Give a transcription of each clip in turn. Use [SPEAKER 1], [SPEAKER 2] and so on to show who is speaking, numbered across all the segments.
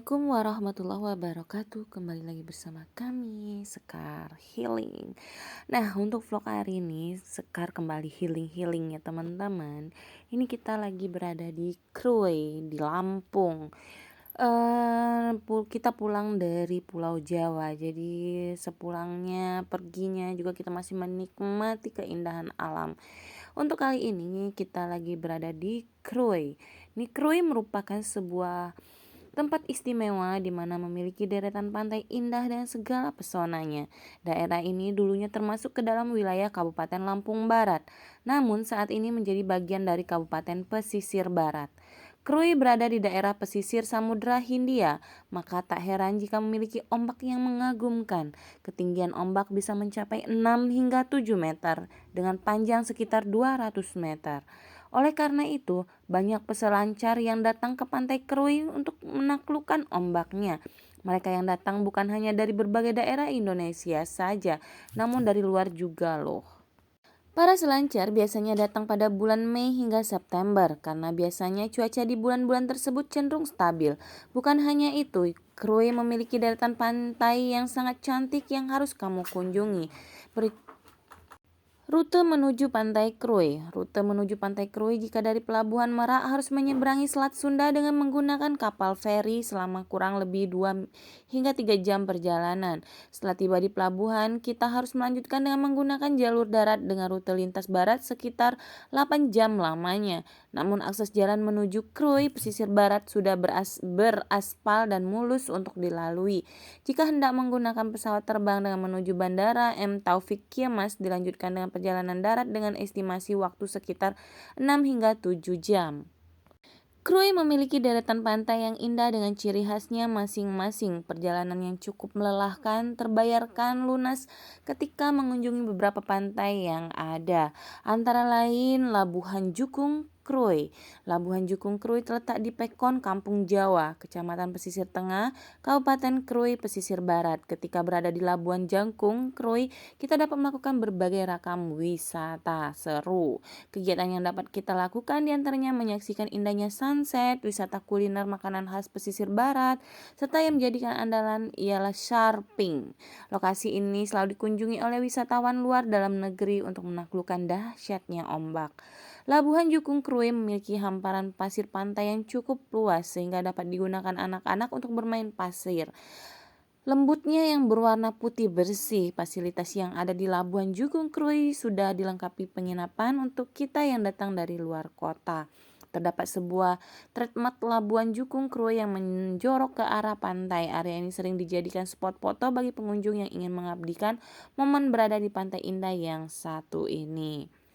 [SPEAKER 1] Assalamualaikum warahmatullahi wabarakatuh. Kembali lagi bersama kami Sekar Healing. Nah, untuk vlog hari ini Sekar kembali healing ya teman-teman. Ini kita lagi berada di Krui di Lampung. Kita pulang dari Pulau Jawa. Jadi sepulangnya perginya juga kita masih menikmati keindahan alam. Untuk kali ini kita lagi berada di Krui. Ini Krui merupakan sebuah tempat istimewa di mana memiliki deretan pantai indah dan segala pesonanya. Daerah ini dulunya termasuk ke dalam wilayah Kabupaten Lampung Barat, namun saat ini menjadi bagian dari Kabupaten Pesisir Barat. Krui berada di daerah pesisir Samudra Hindia, maka tak heran jika memiliki ombak yang mengagumkan. Ketinggian ombak bisa mencapai 6 hingga 7 meter dengan panjang sekitar 200 meter. Oleh karena itu, banyak peselancar yang datang ke Pantai Krui untuk menaklukkan ombaknya. Mereka yang datang bukan hanya dari berbagai daerah Indonesia saja, namun dari luar juga loh. Para selancar biasanya datang pada bulan Mei hingga September karena biasanya cuaca di bulan-bulan tersebut cenderung stabil. Bukan hanya itu, Krui memiliki deretan pantai yang sangat cantik yang harus kamu kunjungi. Rute menuju Pantai Krui. Rute menuju Pantai Krui jika dari Pelabuhan Merak harus menyeberangi Selat Sunda dengan menggunakan kapal feri selama kurang lebih 2 hingga 3 jam perjalanan. Setelah tiba di pelabuhan, kita harus melanjutkan dengan menggunakan jalur darat dengan rute lintas barat sekitar 8 jam lamanya. Namun akses jalan menuju Krui pesisir barat sudah beraspal dan mulus untuk dilalui. Jika hendak menggunakan pesawat terbang dengan menuju Bandara M. Taufik Kiamas dilanjutkan dengan perjalanan darat dengan estimasi waktu sekitar 6 hingga 7 jam. Krui memiliki deretan pantai yang indah dengan ciri khasnya masing-masing. Perjalanan yang cukup melelahkan terbayarkan lunas ketika mengunjungi beberapa pantai yang ada. Antara lain Labuhan Jukung Krui. Labuhan Jukung Krui terletak di Pekon, Kampung Jawa, Kecamatan Pesisir Tengah, Kabupaten Krui, Pesisir Barat. Ketika berada di Labuan Jangkung Krui, kita dapat melakukan berbagai ragam wisata seru. Kegiatan yang dapat kita lakukan diantaranya menyaksikan indahnya sunset, wisata kuliner makanan khas pesisir barat, serta yang menjadikan andalan ialah sharping. Lokasi ini selalu dikunjungi oleh wisatawan luar dalam negeri untuk menaklukkan dahsyatnya ombak. Labuhan Jukung Krui memiliki hamparan pasir pantai yang cukup luas sehingga dapat digunakan anak-anak untuk bermain pasir. Lembutnya yang berwarna putih bersih, fasilitas yang ada di Labuan Jukung Krui sudah dilengkapi penginapan untuk kita yang datang dari luar kota. Terdapat sebuah trademark Labuan Jukung Krui yang menjorok ke arah pantai. Area ini sering dijadikan spot foto bagi pengunjung yang ingin mengabdikan momen berada di pantai indah yang satu ini.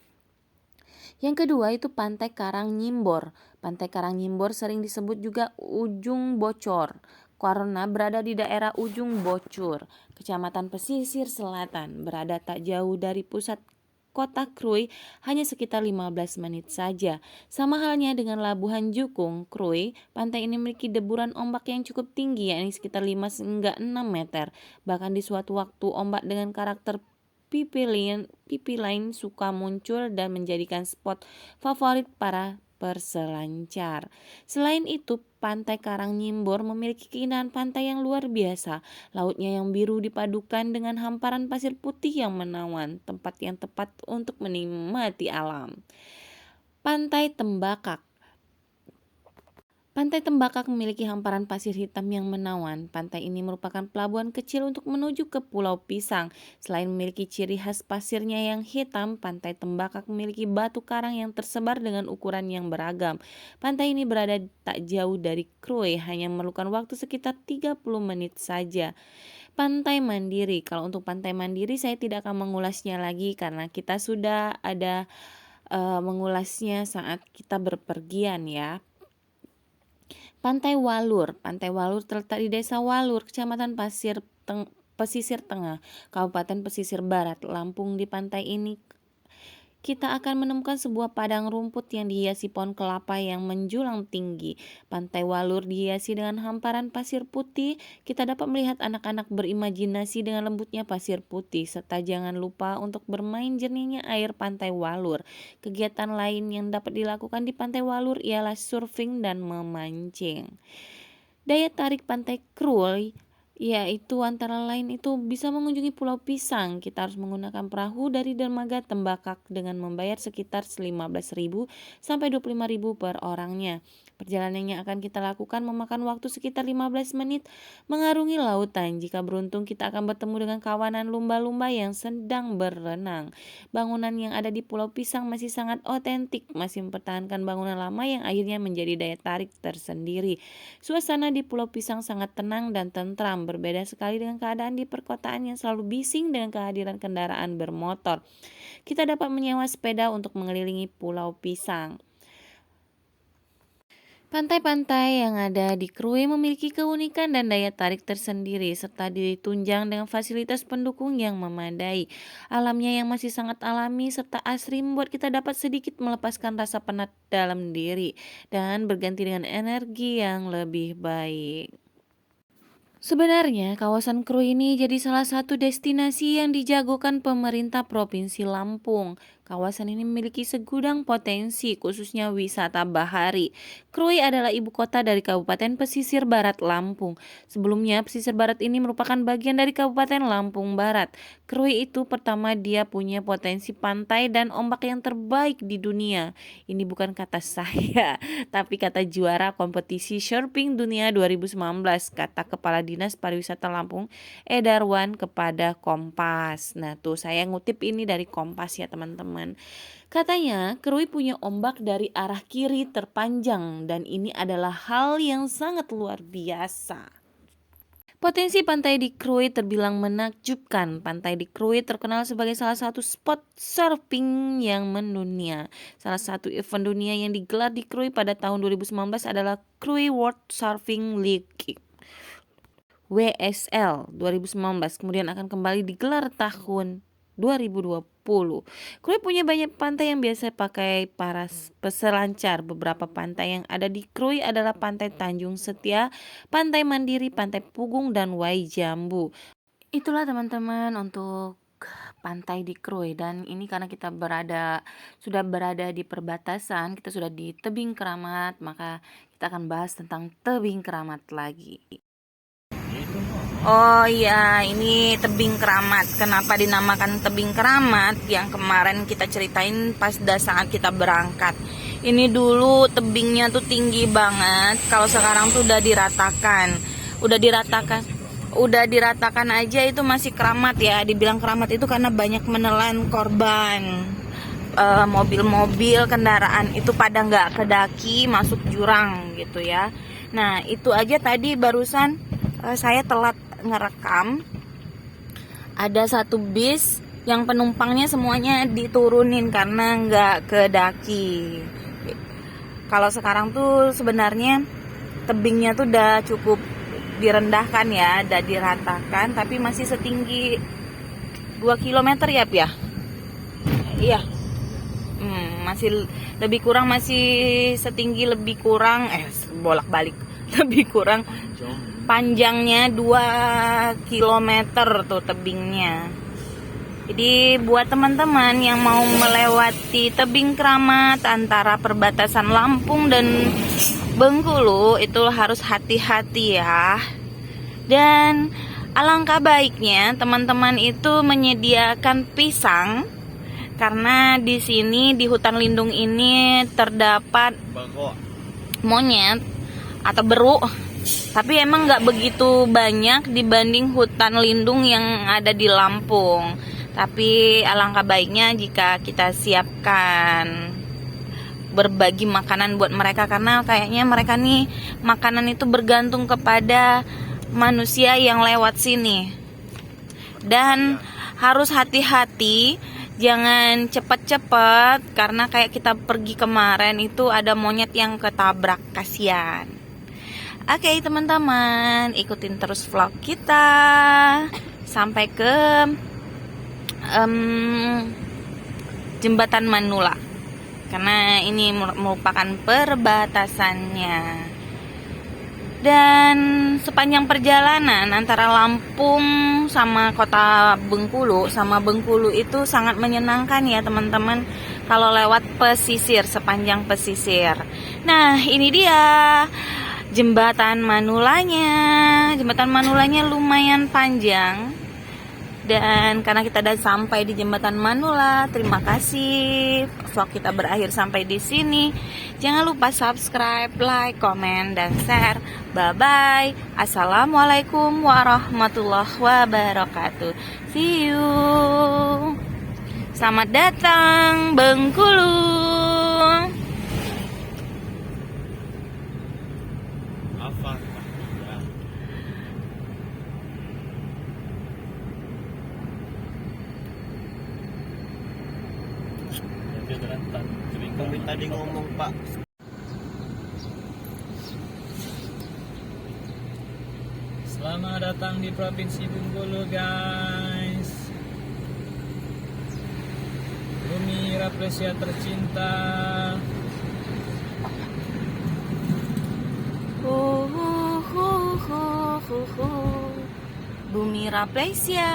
[SPEAKER 1] Yang kedua itu Pantai Karangnyimbor. Pantai Karangnyimbor sering disebut juga Ujung Bocor karena berada di daerah Ujung Bocur, Kecamatan Pesisir Selatan, berada tak jauh dari pusat kota Krui, hanya sekitar 15 menit saja. Sama halnya dengan Labuhan Jukung Krui, pantai ini memiliki deburan ombak yang cukup tinggi, yakni sekitar 5 hingga 6 meter. Bahkan di suatu waktu ombak dengan karakter pipi lain suka muncul dan menjadikan spot favorit para perselancar. Selain itu, Pantai Karangnyimbor memiliki keindahan pantai yang luar biasa. Lautnya yang biru dipadukan dengan hamparan pasir putih yang menawan, tempat yang tepat untuk menikmati alam. Pantai Tembakak. Pantai Tembakak memiliki hamparan pasir hitam yang menawan. Pantai ini merupakan pelabuhan kecil untuk menuju ke Pulau Pisang. Selain memiliki ciri khas pasirnya yang hitam, Pantai Tembakak memiliki batu karang yang tersebar dengan ukuran yang beragam. Pantai ini berada tak jauh dari Krui, hanya memerlukan waktu sekitar 30 menit saja. Pantai Mandiri. Kalau untuk Pantai Mandiri saya tidak akan mengulasnya lagi karena kita sudah ada mengulasnya saat kita berpergian ya. Pantai Walur. Pantai Walur terletak di Desa Walur, Kecamatan Pesisir Tengah, Kabupaten Pesisir Barat, Lampung. Di pantai ini kita akan menemukan sebuah padang rumput yang dihiasi pohon kelapa yang menjulang tinggi. Pantai Walur dihiasi dengan hamparan pasir putih. Kita dapat melihat anak-anak berimajinasi dengan lembutnya pasir putih, serta jangan lupa untuk bermain jernihnya air Pantai Walur. Kegiatan lain yang dapat dilakukan di Pantai Walur ialah surfing dan memancing. Daya tarik Pantai Krui yaitu antara lain itu bisa mengunjungi Pulau Pisang. Kita harus menggunakan perahu dari dermaga Tembakak dengan membayar sekitar 15.000 sampai 25.000 per orangnya. Perjalanan yang akan kita lakukan memakan waktu sekitar 15 menit mengarungi lautan. Jika beruntung kita akan bertemu dengan kawanan lumba-lumba yang sedang berenang. Bangunan yang ada di Pulau Pisang masih sangat otentik, masih mempertahankan bangunan lama yang akhirnya menjadi daya tarik tersendiri. Suasana di Pulau Pisang sangat tenang dan tentram, berbeda sekali dengan keadaan di perkotaan yang selalu bising dengan kehadiran kendaraan bermotor. Kita dapat menyewa sepeda untuk mengelilingi Pulau Pisang. Pantai-pantai yang ada di Krui memiliki keunikan dan daya tarik tersendiri serta ditunjang dengan fasilitas pendukung yang memadai. Alamnya yang masih sangat alami serta asri membuat kita dapat sedikit melepaskan rasa penat dalam diri dan berganti dengan energi yang lebih baik. Sebenarnya kawasan Krui ini jadi salah satu destinasi yang dijagokan pemerintah Provinsi Lampung. Kawasan ini memiliki segudang potensi, khususnya wisata bahari. Krui adalah ibu kota dari Kabupaten Pesisir Barat Lampung. Sebelumnya, pesisir barat ini merupakan bagian dari Kabupaten Lampung Barat. Krui itu pertama dia punya potensi pantai dan ombak yang terbaik di dunia. Ini bukan kata saya, tapi kata juara kompetisi surfing dunia 2019, kata Kepala Dinas Pariwisata Lampung, Edarwan kepada Kompas. Nah tuh saya ngutip ini dari Kompas ya teman-teman. Katanya Krui punya ombak dari arah kiri terpanjang dan ini adalah hal yang sangat luar biasa. Potensi pantai di Krui terbilang menakjubkan. Pantai di Krui terkenal sebagai salah satu spot surfing yang mendunia. Salah satu event dunia yang digelar di Krui pada tahun 2019 adalah Krui World Surfing League WSL 2019, kemudian akan kembali digelar tahun 2020. Krui punya banyak pantai yang biasa pakai para peselancar. Beberapa pantai yang ada di Krui adalah Pantai Tanjung Setia, Pantai Mandiri, Pantai Pugung, dan Wai Jambu. Itulah teman-teman untuk pantai di Krui, dan ini karena kita sudah berada di perbatasan, kita sudah di Tebing Keramat, maka kita akan bahas tentang Tebing Keramat lagi. Oh iya, ini Tebing Keramat. Kenapa dinamakan Tebing Keramat? Yang kemarin kita ceritain pas saat kita berangkat. Ini dulu tebingnya tuh tinggi banget. Kalau sekarang tuh udah diratakan. Udah diratakan aja itu masih keramat ya. Dibilang keramat itu karena banyak menelan korban. Mobil-mobil, kendaraan itu pada nggak kedaki, masuk jurang gitu ya. Nah itu aja tadi barusan saya telat ngerekam, ada satu bis yang penumpangnya semuanya diturunin karena nggak kedaki. Kalau sekarang tuh sebenarnya tebingnya tuh udah cukup direndahkan ya, udah diratakan, tapi masih setinggi 2 km ya Pia? Iya, masih lebih kurang, masih setinggi lebih kurang bolak-balik lebih kurang panjangnya 2 km tuh tebingnya. Jadi buat teman-teman yang mau melewati Tebing Keramat antara perbatasan Lampung dan Bengkulu itu harus hati-hati ya. Dan alangkah baiknya teman-teman itu menyediakan pisang, karena di sini di hutan lindung ini terdapat monyet atau beru. Tapi emang nggak begitu banyak dibanding hutan lindung yang ada di Lampung. Tapi alangkah baiknya jika kita siapkan berbagi makanan buat mereka, karena kayaknya mereka nih makanan itu bergantung kepada manusia yang lewat sini. Dan harus hati-hati, jangan cepat-cepat, karena kayak kita pergi kemarin itu ada monyet yang ketabrak, kasihan. Oke teman-teman, ikutin terus vlog kita sampai ke Jembatan Manula, karena ini merupakan perbatasannya. Dan sepanjang perjalanan antara Lampung sama kota Bengkulu itu sangat menyenangkan ya teman-teman, kalau lewat pesisir, sepanjang pesisir. Nah ini dia Jembatan Manulanya. Jembatan Manulanya lumayan panjang. Dan karena kita udah sampai di Jembatan Manula, terima kasih. Vlog kita berakhir sampai di sini. Jangan lupa subscribe, like, komen, dan share. Bye-bye. Assalamualaikum warahmatullahi wabarakatuh. See you. Selamat datang Bengkulu.
[SPEAKER 2] Kami tadi ngomong Pak.
[SPEAKER 3] Selamat datang di Provinsi Bengkulu, guys. Bumi Rafflesia tercinta.
[SPEAKER 1] Bumi Rafflesia.